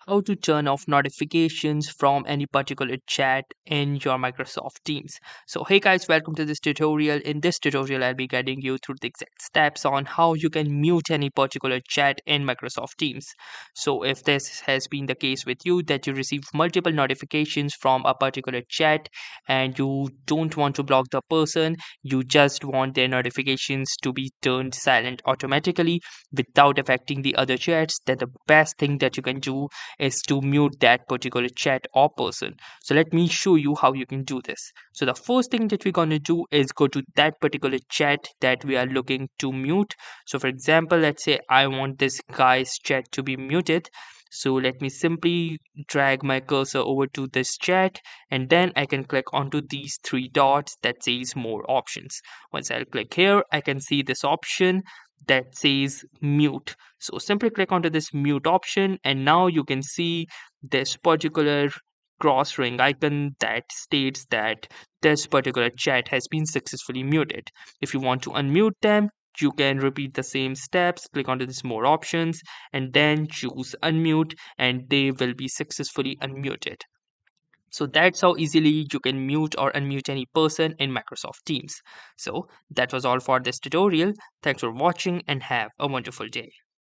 how to turn off notifications from any particular chat in your Microsoft Teams. So hey guys, welcome to this tutorial. In this tutorial, I'll be guiding you through the exact steps on how you can mute any particular chat in Microsoft Teams. So if this has been the case with you that you receive multiple notifications from a particular chat and you don't want to block the person, you just want their notifications to be turned silent automatically without affecting the other chats, then the best thing that you can do is to mute that particular chat or person. So let me show you how you can do this. So the first thing that we're going to do is go to that particular chat that we are looking to mute. So for example, let's say I want this guy's chat to be muted. So let me simply drag my cursor over to this chat, and then I can click onto these three dots that says more options. Once I click here, I can see this option that says mute. So simply click onto this mute option, and now you can see this particular cross ring icon that states that this particular chat has been successfully muted. If you want to unmute them, you can repeat the same steps, click onto this more options, and then choose unmute, and they will be successfully unmuted. So that's how easily you can mute or unmute any person in Microsoft Teams. So that was all for this tutorial. Thanks for watching and have a wonderful day.